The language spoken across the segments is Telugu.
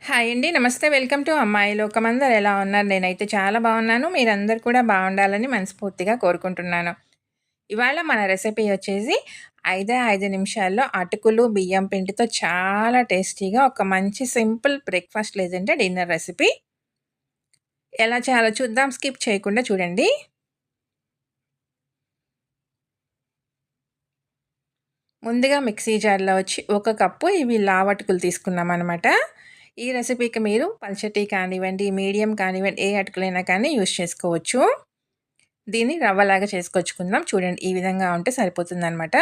హాయ్ అండి. నమస్తే. వెల్కమ్ టు అమ్మాయి లోకం. అందరూ ఎలా ఉన్నారు? నేనైతే చాలా బాగున్నాను. మీరందరూ కూడా బాగుండాలని మనస్ఫూర్తిగా కోరుకుంటున్నాను. ఇవాళ మన రెసిపీ వచ్చేసి 5 నిమిషాల్లో అటుకులు, బియ్యం పిండితో చాలా టేస్టీగా ఒక మంచి సింపుల్ బ్రేక్‌ఫాస్ట్ లేదంటే డిన్నర్ రెసిపీ. ఎలా చేయాలో చూద్దాం. స్కిప్ చేయకుండా చూడండి. ముందుగా మిక్సీ జార్‌లో వచ్చి ఒక కప్పు ఇవి లావటుకులు తీసుకున్నామనమాట. ఈ రెసిపీకి మీరు పల్చటి కానివ్వండి, మీడియం కానివ్వండి, ఏ అటుకులైనా కానీ యూజ్ చేసుకోవచ్చు. దీన్ని రవ్వలాగా చేసుకొచ్చుకుందాం. చూడండి ఈ విధంగా ఉంటే సరిపోతుందనమాట.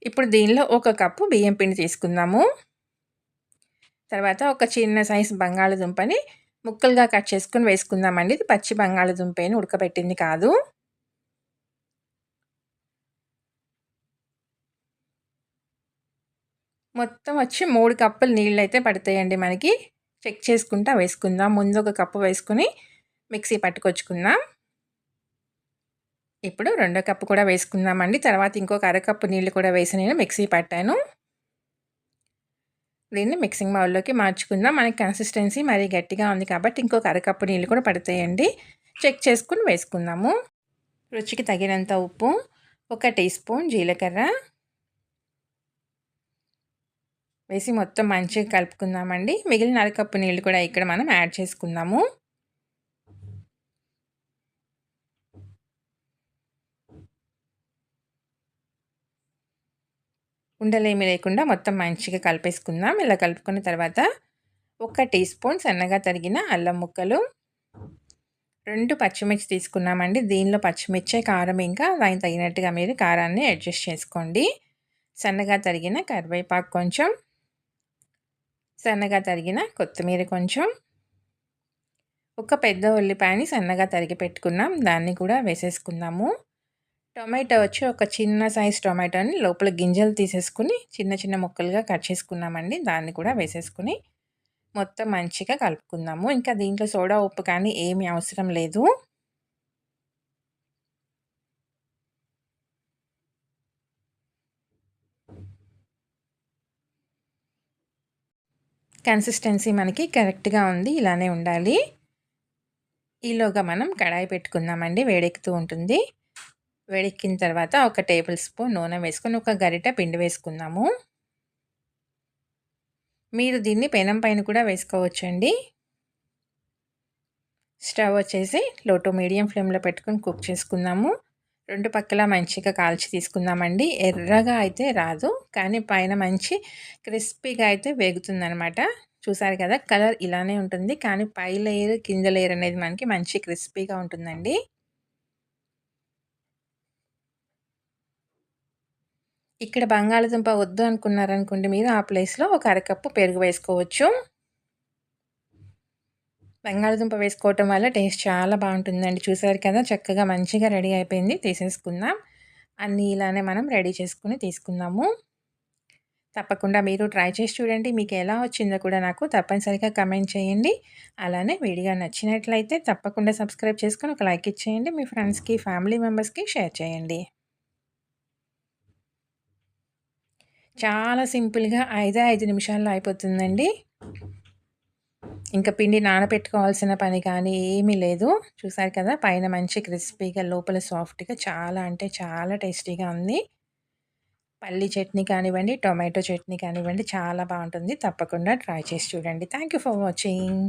ఇప్పుడు దీనిలో ఒక కప్పు బియ్యం పిండి తీసుకుందాము. తర్వాత ఒక చిన్న సైజు బంగాళదుంపని ముక్కలుగా కట్ చేసుకొని వేసుకుందామండి. ఇది పచ్చి బంగాళదుంపేను, ఉడకబెట్టింది కాదు. మొత్తం వచ్చి 3 కప్పులు నీళ్ళైతే పడతాయండి మనకి. చెక్ చేసుకుంటా వేసుకుందాం. ముందు ఒక కప్పు వేసుకొని మిక్సీ పట్టుకొచ్చుకుందాం. ఇప్పుడు రెండో కప్పు కూడా వేసుకుందామండి. తర్వాత ఇంకొక అరకప్పు నీళ్ళు కూడా వేసి నేను మిక్సీ పట్టాను. దీన్ని మిక్సింగ్ బౌల్‌లోకి మార్చుకుందాం. మనకి కన్సిస్టెన్సీ మరీ గట్టిగా ఉంది కాబట్టి ఇంకొక అరకప్పు నీళ్ళు కూడా పడతాయండి. చెక్ చేసుకొని వేసుకుందాము. రుచికి తగినంత ఉప్పు, ఒక టీ స్పూన్ జీలకర్ర వేసి మొత్తం మంచిగా కలుపుకుందామండి. మిగిలిన అరకప్పు నీళ్ళు కూడా ఇక్కడ మనం యాడ్ చేసుకుందాము. ఉండలేమి లేకుండా మొత్తం మంచిగా కలిపేసుకుందాం. ఇలా కలుపుకున్న తర్వాత ఒక టీ స్పూన్ సన్నగా తరిగిన అల్లం ముక్కలు, 2 పచ్చిమిర్చి తీసుకున్నామండి. దీనిలో పచ్చిమిర్చే కారం ఇంకా దానికి తగినట్టుగా మీరు కారాన్ని అడ్జస్ట్ చేసుకోండి. సన్నగా తరిగిన కరివేపాకు కొంచెం, సన్నగా తరిగిన కొత్తిమీర కొంచెం, ఒక పెద్ద ఉల్లిపాయని సన్నగా తరిగి పెట్టుకున్నాం. దాన్ని కూడా వేసేసుకుందాము. టొమాటో వచ్చి ఒక చిన్న సైజ్ టొమాటోని లోపల గింజలు తీసేసుకుని చిన్న చిన్న ముక్కలుగా కట్ చేసుకున్నామండి. దాన్ని కూడా వేసేసుకుని మొత్తం మంచిగా కలుపుకుందాము. ఇంకా దీంట్లో సోడా ఉప్పు కానీ ఏమీ అవసరం లేదు. కన్సిస్టెన్సీ మనకి కరెక్ట్‌గా ఉంది. ఇలానే ఉండాలి. ఈలోగా మనం కడాయి పెట్టుకుందామండి. వేడెక్కుతూ ఉంటుంది. వేడెక్కిన తర్వాత ఒక టేబుల్ స్పూన్ నూనె వేసుకొని ఒక గరిటె పిండి వేసుకుందాము. మీరు దీన్ని పెనం పైన కూడా వేసుకోవచ్చండి. స్టవ్ వచ్చేసి లో టు మీడియం ఫ్లేమ్‌లో పెట్టుకొని కుక్ చేసుకుందాము. 2 పక్కల మంచిగా కాల్చి తీసుకుందామండి. ఎర్రగా అయితే రాదు. కానీ పైన మంచి క్రిస్పీగా అయితే వేగుతుందనమాట. చూసారు కదా! కలర్ ఇలానే ఉంటుంది. కానీ పై లేయర్, కింద లేయర్ అనేది మనకి మంచి క్రిస్పీగా ఉంటుందండి. ఇక్కడ బంగాళదుంప వద్దు అనుకున్నారనుకోండి మీరు ఆ ప్లేస్‌లో ఒక అరకప్పు పెరుగు వేసుకోవచ్చు. బంగాళదుంప వేసుకోవటం వల్ల టేస్ట్ చాలా బాగుంటుందండి. చూసారు కదా! చక్కగా మంచిగా రెడీ అయిపోయింది. తీసేసుకుందాం. అన్నీ ఇలానే మనం రెడీ చేసుకొని తీసుకుందాము. తప్పకుండా మీరు ట్రై చేసి చూడండి. మీకు ఎలా వచ్చిందో కూడా నాకు తప్పనిసరిగా కమెంట్ చేయండి. అలానే వీడియో నచ్చినట్లయితే తప్పకుండా సబ్స్క్రైబ్ చేసుకొని ఒక లైక్ ఇచ్చేయండి. మీ ఫ్రెండ్స్‌కి, ఫ్యామిలీ మెంబర్స్‌కి షేర్ చేయండి. చాలా సింపుల్‌గా 5 నిమిషాల్లో అయిపోతుందండి. ఇంకా పిండి నానబెట్టుకోవాల్సిన పని కానీ ఏమీ లేదు. చూసారు కదా! పైన మంచి క్రిస్పీగా లోపల సాఫ్ట్‌గా చాలా అంటే చాలా టేస్టీగా ఉంది. పల్లీ చట్నీ కానివ్వండి, టొమాటో చట్నీ కానివ్వండి చాలా బావుంటుంది. తప్పకుండా ట్రై చేసి చూడండి. Thank you for watching.